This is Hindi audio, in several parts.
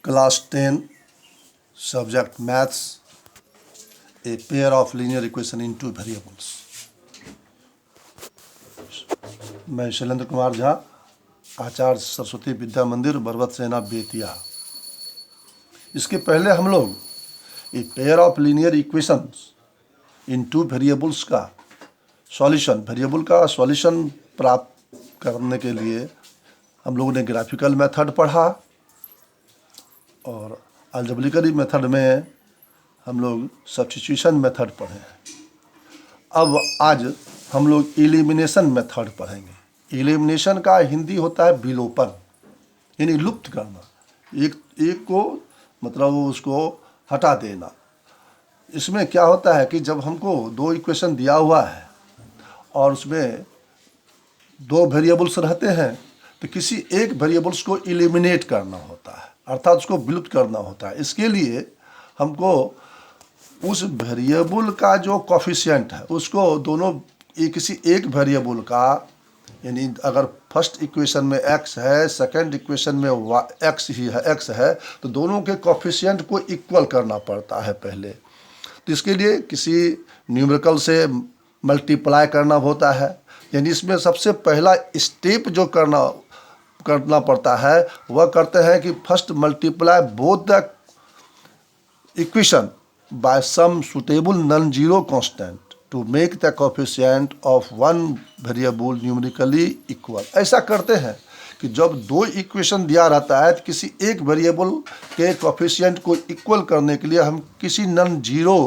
Class 10, subject maths, a pair of linear equation in two variables. मैं शैलेंद्र कुमार झा, आचार्य सरस्वती विद्या मंदिर, बरबत सेना, बेतिया। इसके पहले हम लोग a pair of linear equations in two variables का सॉल्यूशन, वेरिएबल का सॉल्यूशन प्राप्त करने के लिए हम लोगों ने ग्राफिकल मेथड पढ़ा और अलजेब्रिकल मेथड में हम लोग सब्स्टिट्यूशन मेथड पढ़े हैं। अब आज हम लोग एलिमिनेशन मेथड पढ़ेंगे। एलिमिनेशन का हिंदी होता है विलोपन, यानी लुप्त करना, एक को मतलब उसको हटा देना। इसमें क्या होता है कि जब हमको दो इक्वेशन दिया हुआ है और उसमें दो वेरिएबल्स रहते हैं तो किसी एक वेरिएबल्स को एलिमिनेट करना होता है, अर्थात उसको विलुप्त करना होता है। इसके लिए हमको उस वेरिएबल का जो कोफिशिएंट है उसको दोनों किसी एक वेरिएबल का, यानी अगर फर्स्ट इक्वेशन में x है, सेकंड इक्वेशन में x है तो दोनों के कोफिशिएंट को इक्वल करना पड़ता है पहले। तो इसके लिए किसी न्यूमेरिकल से मल्टीप्लाई करना होता है, यानी इसमें सबसे पहला स्टेप जो करना पड़ता है वह करते हैं कि first multiply both the equation by some suitable non zero constant to make the coefficient of one variable numerically equal. ऐसा करते हैं कि जब दो इक्वेशन दिया रहता है तो किसी एक वेरिएबल के कोफिशिएंट को इक्वल करने के लिए हम किसी नॉन जीरो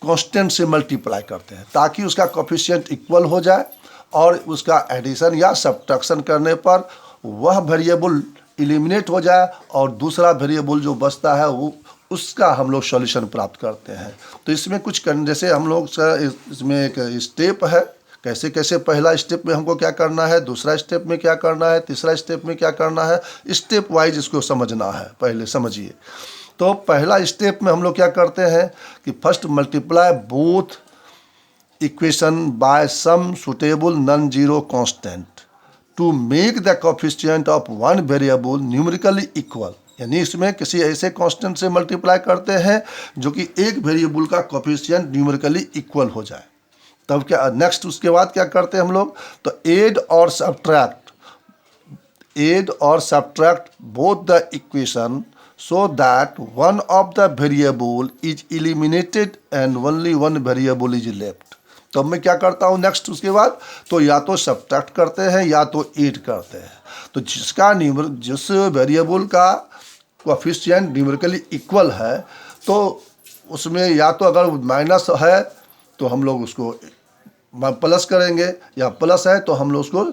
कांस्टेंट से मल्टीप्लाई करते हैं ताकि उसका कोफिशिएंट इक्वल हो जाए और उसका एडिशन या सब्ट्रैक्शन करने पर वह वेरिएबल एलिमिनेट हो जाए और दूसरा वेरिएबल जो बचता है वो उसका हम लोग सॉल्यूशन प्राप्त करते हैं। तो इसमें कुछ जैसे हम लोग इसमें एक स्टेप है, कैसे कैसे पहला स्टेप में हमको क्या करना है, दूसरा स्टेप में क्या करना है, तीसरा स्टेप में क्या करना है, स्टेप वाइज इसको समझना है। पहले समझिए। तो पहला स्टेप में हम लोग क्या करते हैं कि first multiply both equation by some suitable non zero constant to make the coefficient of one variable numerically equal, यानी इसमें किसी ऐसे कांस्टेंट से मल्टीप्लाई करते हैं जो कि एक वेरिएबल का कोफिशिएंट न्यूमेरिकली इक्वल हो जाए। तब क्या नेक्स्ट उसके बाद क्या करते हैं हम लोग, तो ऐड और subtract both the equation so that one of the variable is eliminated and only one variable is left। तो मैं क्या करता हूँ नेक्स्ट उसके बाद, तो या तो सब्ट्रैक्ट करते हैं या तो ऐड करते हैं। तो जिस वेरिएबल का कोफिशिएंट न्यूमेरिकली इक्वल है तो उसमें या तो अगर माइनस है तो हम लोग उसको प्लस करेंगे, या प्लस है तो हम लोग उसको,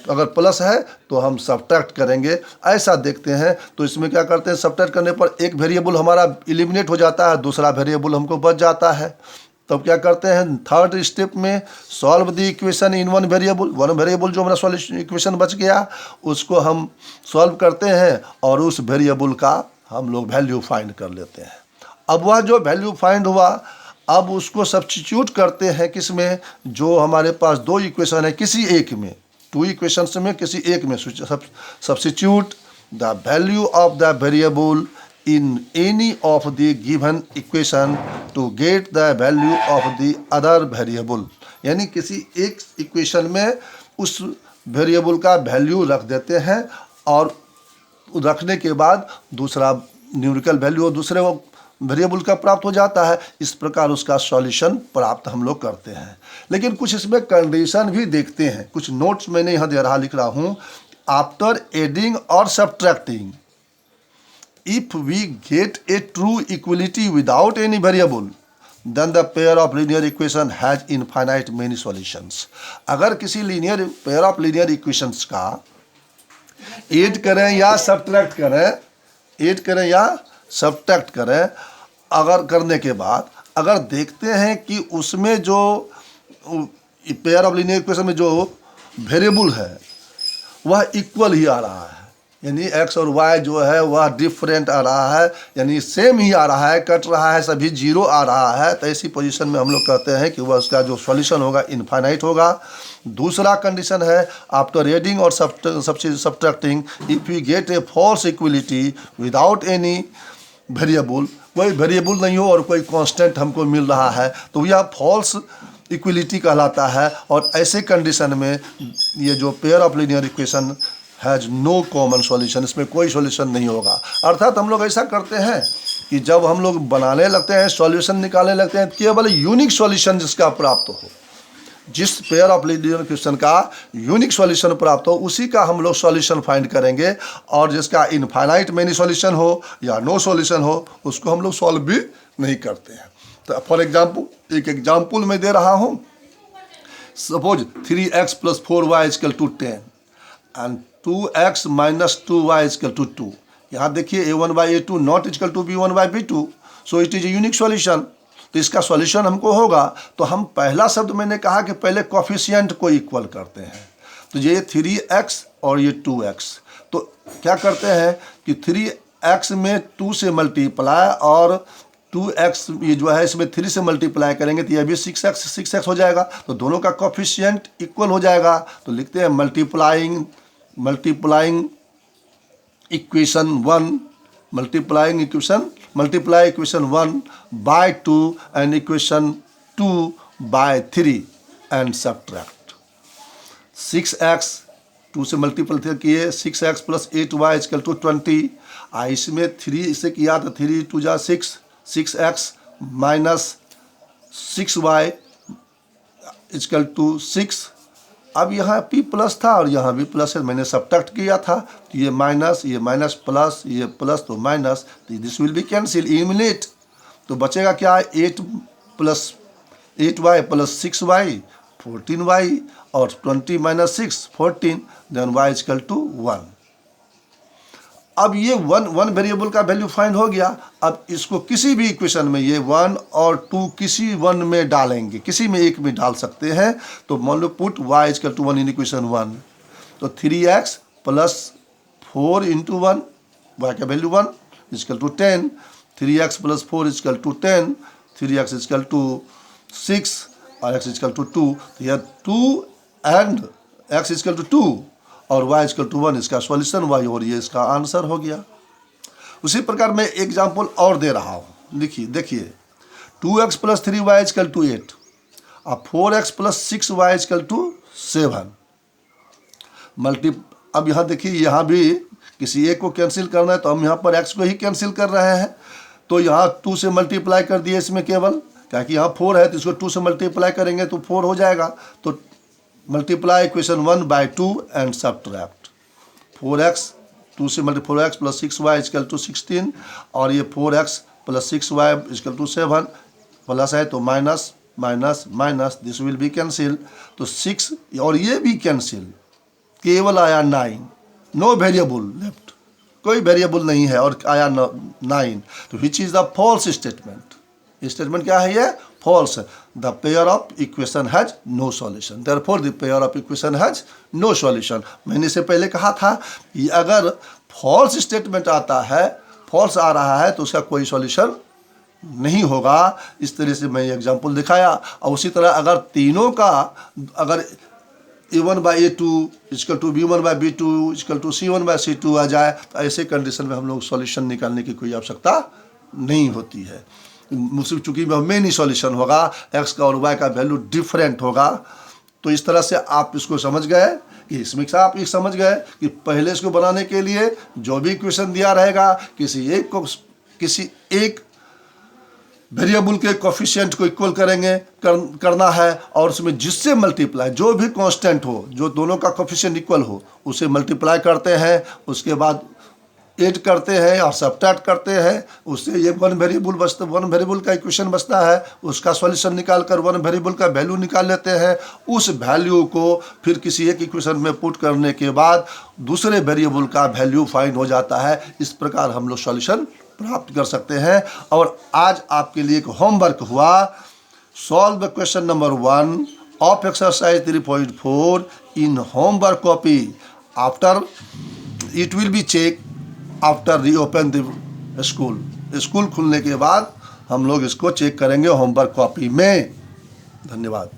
अगर प्लस है तो हम सब्ट्रैक्ट करेंगे। ऐसा देखते हैं। तो इसमें क्या करते हैं, सब्ट्रैक्ट करने पर एक वेरिएबल हमारा एलिमिनेट हो जाता है, दूसरा वेरिएबल हमको बच जाता है। तब क्या करते हैं थर्ड स्टेप में, solve the equation in one variable जो हमारा सॉल्यूशन इक्वेशन बच गया उसको हम सॉल्व करते हैं और उस वेरिएबल का हम लोग वैल्यू फाइंड कर लेते हैं। अब वह जो वैल्यू फाइंड हुआ अब उसको सब्स्टिट्यूट करते हैं किसमें, जो हमारे पास दो इक्वेशन है किसी एक में, टू इक्वेशंस में किसी एक में substitute the value of the variable in any of the given equation to get the value of the other variable, यानी किसी एक इक्वेशन में उस वेरिएबल का वैल्यू रख देते हैं और रखने के बाद दूसरा न्यूमेरिकल वैल्यू दूसरे वेरिएबल का प्राप्त हो जाता है। इस प्रकार उसका सॉल्यूशन प्राप्त हम लोग करते हैं। लेकिन कुछ इसमें कंडीशन भी देखते हैं, कुछ नोट्स मैंने यहाँ दे रहा लिख रहा हूँ। आफ्टर एडिंग और subtracting, if we get a true equality without any variable, then the pair of linear equation has infinite many solutions। अगर किसी pair of linear equations का ऐड करें या सब्ट्रैक्ट करें, अगर करने के बाद अगर देखते हैं कि उसमें जो पेयर ऑफ लीनियर इक्वेशन में जो वेरिएबल है वह इक्वल ही आ रहा है, यानी एक्स और वाई जो है वह डिफरेंट आ रहा है, यानी सेम ही आ रहा है, कट रहा है, सभी जीरो आ रहा है, तो ऐसी पोजीशन में हम लोग कहते हैं कि वह उसका जो सॉल्यूशन होगा इनफाइनाइट होगा। दूसरा कंडीशन है आफ्टर एडिंग और subtracting if we get a false equality without any variable, कोई वेरिएबल नहीं हो और कोई कांस्टेंट हमको मिल रहा है, तो यह फॉल्स इक्वलिटी कहलाता है। और ऐसे कंडीशन में ये जो pair of linear equation has no common solution, इसमें कोई सॉल्यूशन नहीं होगा। अर्थात हम लोग ऐसा करते हैं कि जब हम लोग बनाने लगते हैं, सॉल्यूशन निकालने लगते हैं, केवल यूनिक सॉल्यूशन जिसका प्राप्त हो, जिस पेयर ऑफ लीनियर इक्वेशन का यूनिक सॉल्यूशन प्राप्त हो उसी का हम लोग सॉल्यूशन फाइंड करेंगे, और जिसका इनफाइनाइट मेनी सॉल्यूशन हो या नो सॉल्यूशन हो उसको हम लोग सॉल्व भी नहीं करते हैं। तो फॉर एग्जाम्पल, एक एग्जाम्पल मैं दे रहा हूँ। Suppose 3x + 4y = 10 and 2x - 2y = 2। यहाँ देखिए a1/a2 not equal to b1/b2, so it is a unique solution. तो इसका सॉल्यूशन हमको होगा, तो हम पहला शब्द मैंने कहा कि पहले कोफिशिएंट को इक्वल करते हैं। तो ये 3x और ये 2x, तो क्या करते हैं कि 3x में 2 से मल्टीप्लाई और 2x ये जो है इसमें 3 से मल्टीप्लाई करेंगे तो यह भी 6x हो जाएगा, तो दोनों का कोफिशिएंट इक्वल हो जाएगा। तो लिखते हैं multiplying equation 1, multiply equation 1/2 and equation 2/3 and subtract 6x 2 से मल्टीपल किए, 6x + 8y = 20। इसमें 3 से किया तो 3 × 2 = 6, 6x - 6y = 6। अब यहाँ p प्लस था और यहाँ भी प्लस है, मैंने सब्ट्रैक्ट किया था, तो ये माइनस प्लस, ये प्लस तो माइनस, तो this will be cancel, eliminate. तो बचेगा क्या, 8y + 6y 14y और 20 - 6 14, देन y = 1। अब ये वन वेरिएबल का वैल्यू फाइंड हो गया। अब इसको किसी भी इक्वेशन में ये 1 और 2 किसी वन में डालेंगे, किसी में एक में डाल सकते हैं। तो मान लो पुट y = 1 इन इक्वेशन 1, तो 3x + 4 × 1, y का वैल्यू 1 = 10, 3x + 4 = 10, 3x = 6 और x = 2, तो यह 2 एंड x = 2 और y = 1 इसका सॉल्यूशन y, और ये इसका आंसर हो गया। उसी प्रकार मैं एग्जाम्पल और दे रहा हूँ, देखिए 2x + 3y = 8 और 4x + 6y = 7। अब यहाँ देखिए, यहाँ भी किसी एक को कैंसिल करना है तो हम यहाँ पर x को ही कैंसिल कर रहे हैं। तो यहाँ 2 से मल्टीप्लाई कर दिए इसमें केवल, क्या कि यहाँ 4 है तो इसको 2 से मल्टीप्लाई करेंगे तो 4 हो जाएगा। तो multiply equation 1/2 and subtract 4x 2 से मल्टी 4x + 6y = 16 और ये 4x + 6y = 7, प्लस है तो minus minus minus, this will be cancel. तो 6 और ये भी कैंसिल, केवल आया 9, नो वेरिएबल लेफ्ट, कोई वेरिएबल नहीं है और आया 9। तो which is the false statement, statement क्या है ये, false. The pair of equation has no solution, therefore the pair of equation has no solution. मैंने इससे पहले कहा था कि अगर फॉल्स स्टेटमेंट आता है, फॉल्स आ रहा है तो उसका कोई सॉल्यूशन नहीं होगा। इस तरह से मैं एग्जांपल दिखाया। और उसी तरह अगर तीनों का, अगर a1/a2 = b1/b2 = c1/c2 आ जाए तो ऐसे कंडीशन में हम लोग सॉल्यूशन निकालने की कोई आवश्यकता नहीं होती है। मुझसे चूँकि मेनी सॉल्यूशन होगा, x का और y का वैल्यू डिफरेंट होगा। तो इस तरह से आप इसको समझ गए कि इसमें से आप ये समझ गए कि पहले इसको बनाने के लिए जो भी इक्वेशन दिया रहेगा, किसी एक वेरिएबल के कोफिशिएंट को इक्वल करना है और उसमें जिससे मल्टीप्लाई, जो भी कांस्टेंट हो, जो दोनों का कोफिशिएंट इक्वल हो, उसे मल्टीप्लाई करते हैं, उसके बाद ऐड करते हैं और सब्ट्रैक्ट करते हैं, उससे ये वन वेरिएबल का इक्वेशन बचता है, उसका सॉल्यूशन निकाल कर वन वेरिएबल का वैल्यू निकाल लेते हैं। उस वैल्यू को फिर किसी एक इक्वेशन में पुट करने के बाद दूसरे वेरिएबल का वैल्यू फाइंड हो जाता है। इस प्रकार हम लोग सॉल्यूशन प्राप्त कर सकते हैं। और आज आपके लिए एक होमवर्क हुआ, solve the question number 1 of exercise 3.4 in homework copy after it will be check after reopen the school. School खुलने के बाद हम लोग इसको चेक करेंगे होमवर्क कॉपी में। धन्यवाद।